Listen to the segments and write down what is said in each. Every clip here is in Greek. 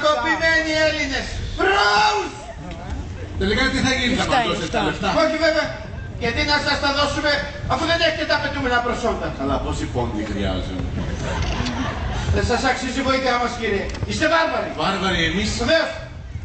Προκοπημένοι Έλληνες! Μπρος! Τελικά τι θα γίνει, θα μας δώσετε τα λεφτά? Όχι βέβαια. Γιατί να σας τα δώσουμε αφού δεν έχετε τα απαιτούμενα προσόντα. Αλλά πόσοι πόντοι χρειάζονται? Δεν σας αξίζει η βοήθειά μας κύριε. Είστε βάρβαροι. Βάρβαροι εμείς? Βεβαίως.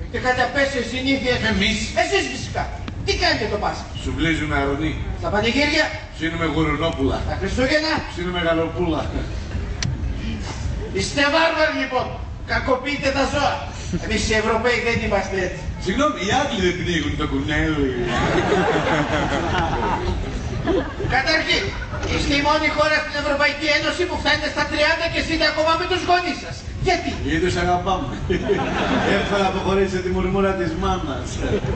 Έχετε καταπέσει συνήθειες. Εμείς? Εσείς φυσικά. Τι κάνετε το Πάσχα? Σου βλύζουμε αρωνί. Στα πανηγύρια. Ψήνουμε γουρουνόπουλα. Τα Χριστούγεννα. Ψήνουμε γαλοπούλα. Είστε βάρβαροι λοιπόν. Κακοποιείτε τα ζώα. Εμείς οι Ευρωπαίοι δεν είμαστε έτσι. Συγγνώμη, οι Άγγλοι δεν πνίγουν το κουνέλι. Καταρχήν, είστε η μόνη χώρα στην Ευρωπαϊκή Ένωση που φτάνετε στα 30 και ζείτε ακόμα με τους γονείς σας. Γιατί? Γιατί τους αγαπάμε. Εύκολα αποχωρήσετε τη μουρμούρα της μάνας.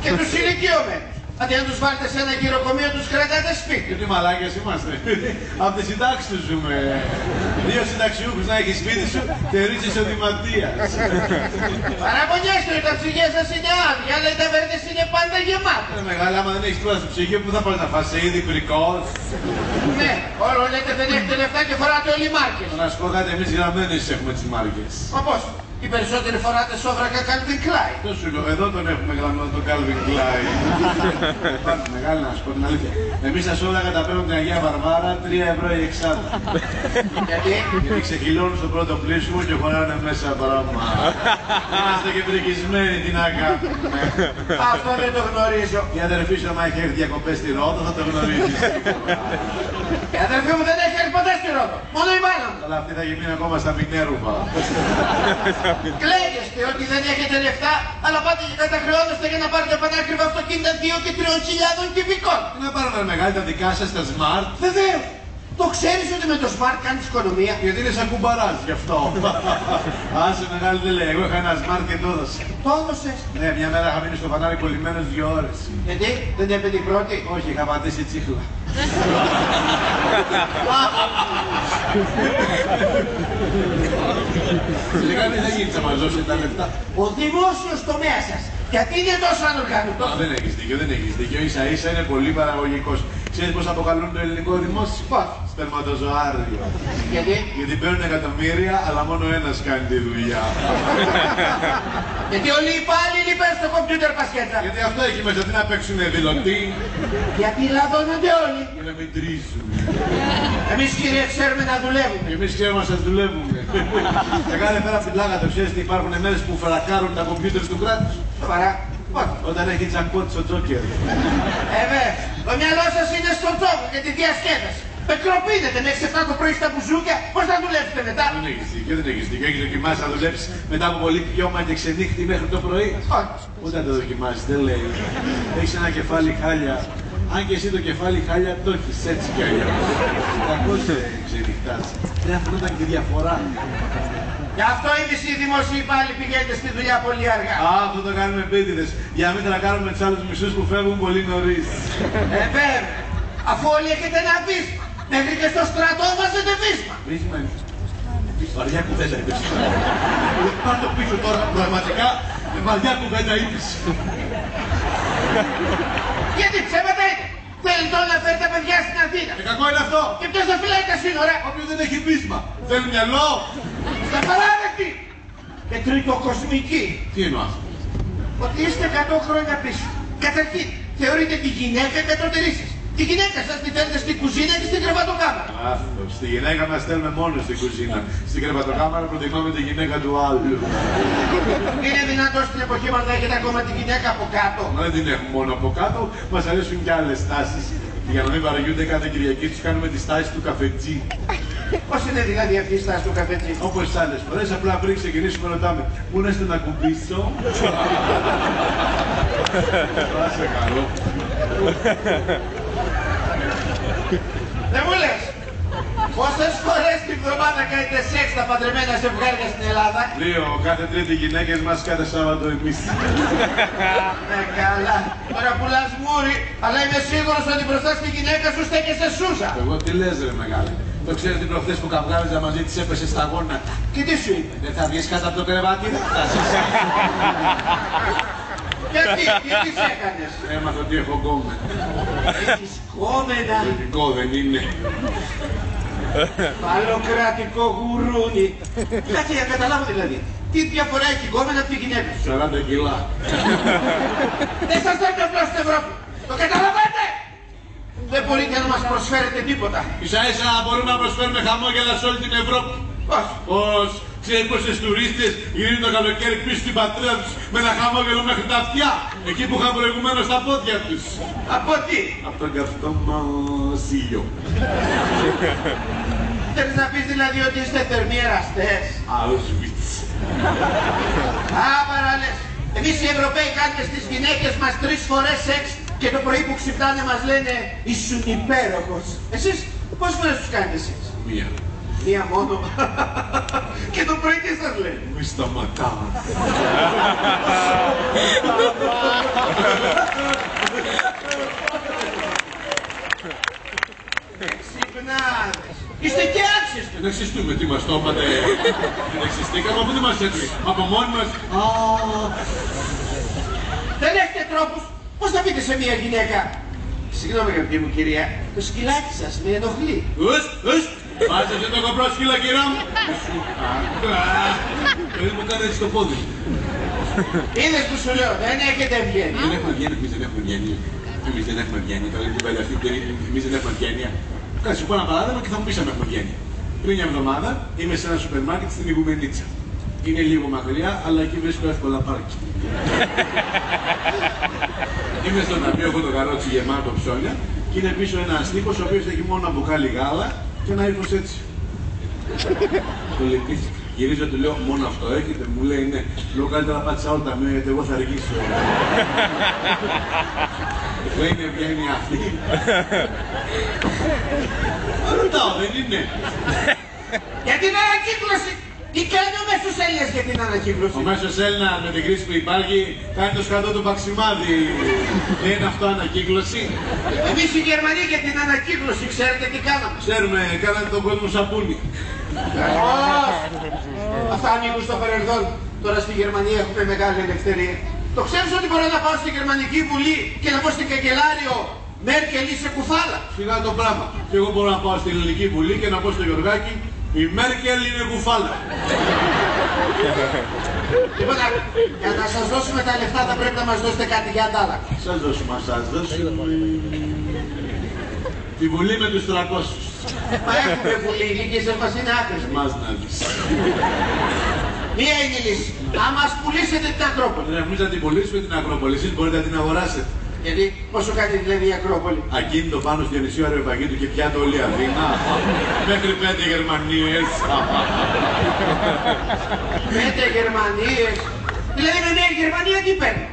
Και τους ηλικιωμένους. Αντί να τους βάλετε σε ένα γυροκομείο, τους κρατάτε σπίτι. Γιατί μαλάκες είμαστε. Από τη συντάξη του ζούμε. 2 συνταξιούχους να έχει σπίτι σου, θεωρείς είσαι ο Δηματίας. Παραπονιέστε ότι τα ψυγεία σας είναι άδεια, αλλά οι ταβέρνες είναι πάντα γεμάτες. Μεγάλα, άμα δεν έχεις πρόσωπο ψυγείο, πού θα πας να φας, σε είδη πρικός? Ναι, όλο λέτε δεν έχετε λεφτά και φοράτε όλοι μάρκες. Να σου πω κάτι, εμείς γραμμένες έχουμε τις μάρκες. Μα πώς, οι περισσότεροι φοράτε σόβρακα Calvin Klein. Το σου λέω, εδώ τον έχουμε γραμμένο τον Calvin Klein. Πάμε, μεγάλη να σου πω την αλήθεια. Εμείς τα σόβρακα τα παίρνουν την Αγία Βαρβάρα, 3 ευρώ η εξάδα. Γιατί? Γιατί ξεκυλώνουν στο πρώτο πλήσιμο και χωράνε μέσα πράγμα. Είμαστε και πρικισμένοι, τι να κάνουμε. Αυτό δεν το γνωρίζω. Η αδερφή σου, άμα έχει έρθει διακοπές στη Ρόδο, θα το γνωρίζεις. Η αδερφή μου δεν έχει έρθει ποτέ στη Ρόδο. Μόνο η μάνα μου. Αλλά αυτή θα γίνει ακόμα στα Μινέρουβα. Κλαίγεστε ότι δεν έχετε λεφτά, αλλά πάτε και καταχρεώνεστε για να πάρετε πανάκριβα αυτοκίνητα 2 και 3.000 κυβικών. Τι να πάρουμε μεγάλη τα δικά σας τα Smart? Βεβαίως. Το ξέρεις ότι με το Smart κάνεις οικονομία? Γιατί είναι σαν κουμπαράζ γι' αυτό. Άσε μεγάλη δεν λέει, εγώ είχα ένα Smart και το έδωσα. Το έδωσες. Ναι, μια μέρα είχα μείνει στο φανάρι κολλημένος 2 ώρες. Γιατί δεν έπαιρνε η πρώτη? Όχι, είχα πατήσει τσίχλα. Τελικά τι θα γίνει, θα μας δώσετε τα λεφτά? Ο δημόσιος τομέας σας. Γιατί είναι τόσο ανοργάνωτο? Δεν έχεις δίκιο, δεν έχεις δίκιο. Ίσα ίσα είναι πολύ παραγωγικός. Ξέρεις πώς αποκαλούν το ελληνικό δημόσιο? Πώς? Σπερματοζωάριο. Γιατί? Γιατί παίρνουν εκατομμύρια, αλλά μόνο ένας κάνει τη δουλειά. Γιατί όλοι οι υπάλληλοι παίρνουν στο κομπιούτερ πασχέτσα. Γιατί αυτό έχει μέσα, τι να παίξουνε δηλωτή. Γιατί λαδώνονται όλοι. Για να μην τρίζουν. Εμείς κύριε ξέρουμε να δουλεύουμε. Και εμείς ξέρουμε να σας δουλεύουμε. Και κάθε μέρα από την πλάκα το ξέρεις ότι υπάρχουν μέρες που φρακάρουν τα κομπιούτερ του κράτους. Σοβαρά. Όχι, όταν έχει τζακπότ στο τζόκερ. Βέβαια, το μυαλό σας είναι στον τζόκο και τη διασκέδαση. Πεκροπίνετε μέχρι 7 το πρωί στα μπουζούκια, πώς θα δουλέψετε μετά? Δεν έχεις δίκιο, δεν έχεις δίκιο. Έχεις δοκιμάσει να δουλέψεις μετά από πολύ πιώμα και ξενύχτη μέχρι το πρωί? Όχι. Ούτε να το δοκιμάσεις, δεν λέει. Έχεις ένα κεφάλι χάλια. Αν και εσύ το κεφάλι χάλια το έχεις έτσι κι αλλιώς. Κακώς ξενυχτάς. Δεν αφήνονταν και διαφορά. Γι' αυτό εμείς οι δημόσιοι υπάλληλοι πηγαίνετε στη δουλειά πολύ αργά. Α, αυτό το κάνουμε επίτηδες. Για να μην τρακάρουμε τους άλλους μισούς που φεύγουν πολύ νωρίς. Βέβαια, αφού όλοι έχετε ένα βίσμα. Μέχρι και στο στρατό βάζετε βίσμα. Βίσμα είναι. Βαριά κουβέντα είπες. Πάρ' το πίσω τώρα, πραγματικά βαριά κουβέντα είπες. Γιατί ψέματα είναι. Θέλει τώρα να φέρει τα παιδιά στην Αθήνα. Κακό είναι αυτό. Και ποιος θα φυλάει τα σύνορα? Όποιος δεν έχει βίσμα. Θέλει μυαλό. Στα παράδεκτη. Και τριτοκοσμική. Τι εννοώ? Ότι είστε 100 χρόνια πίσω. Καταρχήν, θεωρείτε τη γυναίκα κατώτερη σας. Τη γυναίκα σας τη θέλετε στην κουζίνα και στην κρεβατοκάμαρα. Λάθος. Στη γυναίκα μας στέλνουμε μόνο στην κουζίνα. Στην κρεβατοκάμαρα προτιμάμε τη γυναίκα του άλλου. Είναι δυνατόν στην εποχή μας να έχετε ακόμα τη γυναίκα από κάτω? Μα δεν την έχουμε μόνο από κάτω, μας αρέσουν και άλλες τάσεις. Και για να μην παραγιούνται κάθε Κυριακή τους κάνουμε τη στάση του καφετζή. Πώς είναι δηλαδή αυτή η στάση του καφετζή? Όπως τις άλλες φορές, απλά πριν ξεκινήσουμε ρωτάμε πού είναι στο να κουμπίσω. Άσε καλό. Δεν μου λες, πόσες φορές την εβδομάδα κάνετε σεξ τα παντρεμένα ζευγάρια στην Ελλάδα? 2, κάθε Τρίτη γυναίκες μας, κάθε Σάββατο εμείς. Ναι, καλά. Τώρα πουλάς μούρι, αλλά είμαι σίγουρος ότι μπροστά στη γυναίκα σου στέκεσαι σούζα. Εγώ τι λες ρε μεγάλε. Το ξέρετε προχθές που καυγάριζα μαζί της έπεσε στα γόνατα. Και τι σου είπε? Δεν θα βγεις κάτω από το κρεβάτι, θα ζήσεις. Γιατί, τι της έκανες? Έμαθα ότι έχω γκόμενα. Έχεις κόμενα? Λογικό δεν είναι. Παλοκρατικό γουρούνι. Κάτσε για να καταλάβω δηλαδή. Τι διαφορά έχει η γκόμενα από τη γυναίκα σου? 40 κιλά. Δεν σας δίνω απλώς στην Ευρώπη. Το καταλαβαίνετε? Δεν μπορείτε να μας προσφέρετε τίποτα. Ίσα ίσα μπορούμε να προσφέρουμε χαμόγελα σε όλη την Ευρώπη. Πώς? Πώς? Ξέρεις πόσες τουρίστες γυρίζουν το καλοκαίρι πίσω στην πατρίδα τους με ένα χαμόγελο μέχρι τα αυτιά, εκεί που είχαν προηγουμένως τα πόδια τους. Από τι? Από τον καυτό μας ήλιο. Θέλεις να πεις δηλαδή ότι είστε θερμοί εραστές? Auschwitz. Α, παραλές. Εμείς οι Ευρωπαίοι κάνουμε στις γυναίκες μας 3 φορές σεξ και το πρωί που ξυπνάνε μας λένε «Ήσουν υπέροχος». Εσείς πόσες φορές τους κάνετε σεξ? Μία. Μία μόνο. Και το πρωί τι σας λένε? Μη σταματάς. Ξυπνάδες. Είστε και άξιστοι. Δεν εξιστούμε, τι μας το είπατε. Δεν εξιστήκαμε, από τι μας έτρει. Από μόνοι μας. Δεν έχετε τρόπους. Πώς θα πείτε σε μια γυναίκα? Συγγνώμη αγαπητή μου κυρία, το σκυλάκι σας με ενοχλεί. Μάζεψε το κοπρό σκύλα, κυρία μου. Δεν μου κάνει έτσι το πόδι. Είδες που σου λέω, δεν έχετε ευγένεια. Δεν έχουμε ευγένεια, εμείς δεν έχουμε ευγένεια. Εμείς δεν έχουμε ευγένεια. Τώρα την κουβέντα αυτή, εμείς δεν έχουμε ευγένεια. Κάτσε, πω ένα παράδειγμα και θα μου πεις αν έχουμε ευγένεια. Πριν μια εβδομάδα είμαι σε ένα σούπερ μάρκετ στην Ιγουμενίτσα. Είναι λίγο μακριά, αλλά εκεί βρίσκω εύκολα πάρκι. Είμαι στον ναμπίο, έχω το καρότσι γεμάτο ψώνια και είναι πίσω ένας τύπος ο οποίος έχει μόνο ένα μπουκάλι γάλα και ένα ύφος έτσι. Το λυπήθηκα. Γυρίζω, του λέω μόνο αυτό έχετε, μου λέει ναι. Λέω καλύτερα πάτησα όλα τα μία γιατί εγώ θα αργήσω. Δεν είναι ευγένεια αυτή. Ρωτάω, δεν είναι. Για την ανακύκλωση. Τι κάνει ο μέσος Έλληνας για την ανακύκλωση? Ο μέσος Έλληνας με την κρίση που υπάρχει κάνει το σκατό του Παξιμάδη. Δεν είναι αυτό ανακύκλωση? Εμείς οι Γερμανοί για την ανακύκλωση ξέρετε τι κάναμε? Ξέρουμε, κάνατε τον κόσμο σαπούνι. Αυτά ανήκουν στο παρελθόν. Τώρα στη Γερμανία έχουμε μεγάλη ελευθερία. Το ξέρεις ότι μπορώ να πάω στη Γερμανική Βουλή και να πω στην καγκελάριο Μέρκελ είσαι κουφάλα? Σιγά το πράγμα. Και εγώ μπορώ να πάω στην Ελληνική Βουλή και να πω στο Γιωργάκη η Μέρκελ είναι κουφάλα. Λοιπόν, για να σας δώσουμε τα λεφτά θα πρέπει να μας δώσετε κάτι για αντάλλαγμα. Σας δώσουμε, σας δώσουμε. Τη Βουλή με τους 300. Μα έχουμε Βουλή, οι ηλικίες μας είναι άκρες. Μας να δεις. Μία είναι η λύση. Να μας πουλήσετε την Ακρόπολη. Εμείς να την πουλήσουμε την Ακρόπολη, εσείς μπορείτε να την αγοράσετε. Γιατί πόσο κάνει δηλαδή η Ακρόπολη? Ακίνητο πάνω στο Διονυσίου Αεροπαγίτου και πιάνει όλη η Αθήνα. Μέχρι 5 Γερμανίες. 5 Γερμανίες. Δηλαδή με μια Γερμανία τι παίρνει?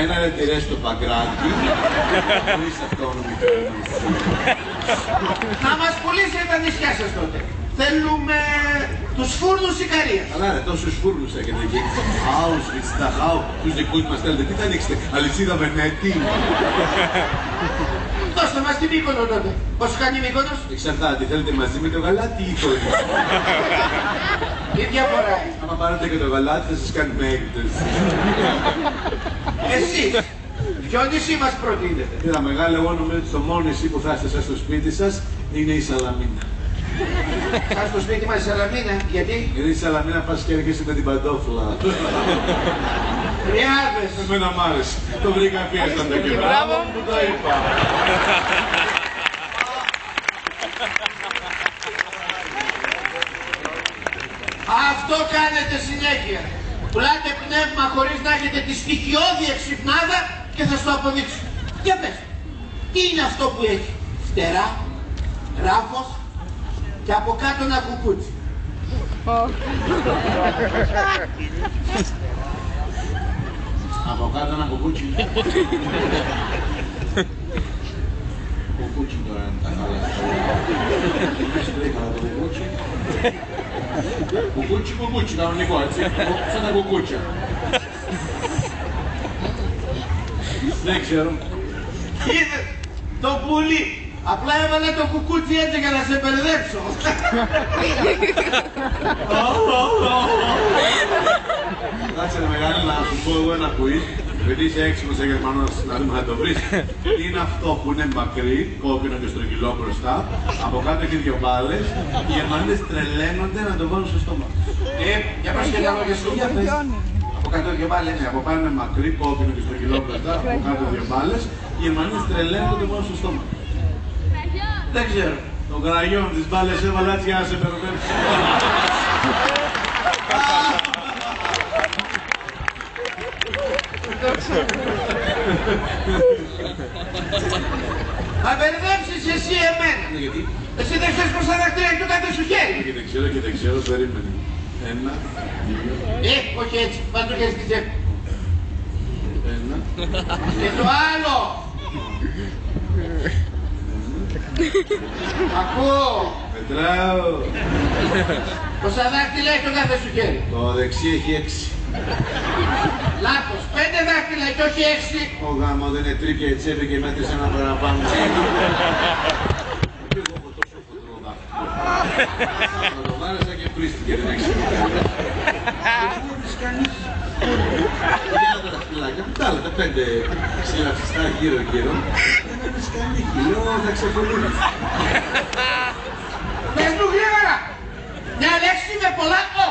Ένα ρετυρέ στο Παγκράτη. Χωρίς αυτόνομη κίνηση. Να μας πουλήσετε τα νησιά σας τότε. Θέλουμε τους φούρνους Ικαρίας. Αλλά ρε, τόσους φούρνους έχετε εκεί. Auschwitz, Dachau, τους δικούς μας θέλετε. Τι θα ανοίξετε, αλυσίδα Βενέτη? Δώστε μας την Μύκονο τότε. Πόσο κάνει η Μύκονος? Εξαρτάται, θέλετε μαζί με το γαλάτι ή χωρίς? Τι διαφορά είναι? Άμα πάρετε και το γαλάτι θα σας κάνει με έκπτωση. Εσείς, ποιο νησί μας προτείνετε? Κοίτα μεγάλο, εγώ νομίζω ότι το μόνο νησί που θα είστε εσάς στο σπίτι σας είναι η Σαλαμίνα. Σας στο σπίτι μας η Σαλαμίνα, γιατί? Γιατί η Σαλαμίνα πας και έρχεσαι με την παντόφλα. Τριάδες. Εμένα μ' άρεσε. Το βρήκα πιέσταντα και μπράβο που το είπα. Αυτό κάνετε συνέχεια. Πουλάτε πνεύμα χωρίς να έχετε τη στοιχειώδη εξυπνάδα και θα στο αποδείξω. Για πες, τι είναι αυτό που έχει? Φτερά, ράφος και από κάτω ένα κουκούτσι. Από κάτω ένα κουκούτσι. κουκούτσι τώρα είναι τα χάλαστα. Μέσα τρέχα το κουκούτσι. Κουκούτσι, κανονικό έτσι. Σαν τα κουκούτσια. Δεν ξέρω. Είδε το πουλί. Απλά έβαλε το κουκούτσι έτσι για να σε μπερδέψω. Κάτσε ρε μεγάλη να σου πω εγώ ένα quiz. Επειδή είσαι έξυπνος σε Γερμανός, να δούμε να το βρεις. Τι είναι αυτό που είναι μακρύ, κόκκινο και στρογγυλό μπροστά, από κάτω έχει δύο μπάλες, οι Γερμανίδες τρελαίνονται να το βάλουν στο στόμα. Για πας και τα λόγια σου. Από κάτω δύο μπάλες, από πάνω είναι μακρύ, κόκκινο και στρογγυλό μπροστά, από κάτω δύο μπάλες, οι Γερμανίδες τρελαίνονται να το βάλουν στο στόμα. Δεν ξέρω. Το κραγιόν της μπάλες έβαλα έτσι για να σε μπερδέψει. Θα μπερδέψεις εσύ εμένα. Γιατί? Εσύ δεν ξέρεις πως θα δαχτυλάει το κάθε σου χέρι. Και δεν ξέρω, περίμενε. Ένα, δύο. Όχι έτσι, πας το χέρι στη τσέπη. Ένα. Και το άλλο. Ακούω. Μετράω. Πόσα δάχτυλα έχει το κάθε σου χέρι. Το δεξί έχει 6. Λάθος, 5 δάχτυλα και όχι 6. Ο γάμο δεν είναι τρίπια η τσέπη και μέτρησε ένα παραπάνω. Και εγώ έχω τόσο φωτρό δάχτυλο. Θα το βάρεσα και πρίστηκε, δεν έχει σημασία. Δεν μπορείς κανείς. Για τα δαχτυλάκια, τα άλλα, τα 5 συλλαψιστά γύρω-γύρω. Δεν μπορείς κανείς. Λέω, θα ξεφωνούν. Πες μου γρήγορα. Μια λέξη με πολλά «ο».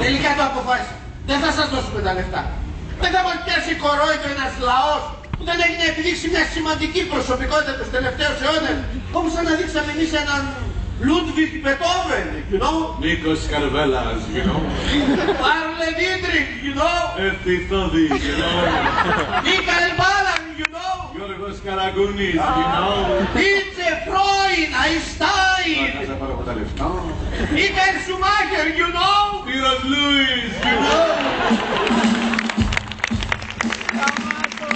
Τελικά το αποφάσισα. Δεν θα σας δώσουμε τα λεφτά. Δεν θα μας πιάσει κορόιδο ένας λαός που δεν έχει να επιδείξει μια σημαντική προσωπικότητα τους τελευταίους αιώνες. Όπως αναδείξαμε εμείς έναν Ludwig Beethoven, you know. Νίκος Καρβέλας, you know. Πάρλε Δίτρικ, you know. Ευθυθώδης, you know. Μίκαελ Μπάλαν, you know. Γιώργος Καραγκούνης, you know. Νίτσε, Φρόιν, Αϊνστάιν. Θα πάρω από τα λεφτά. Μίκαελ Σουμάχερ, you know. Πύρος Λούις, you know.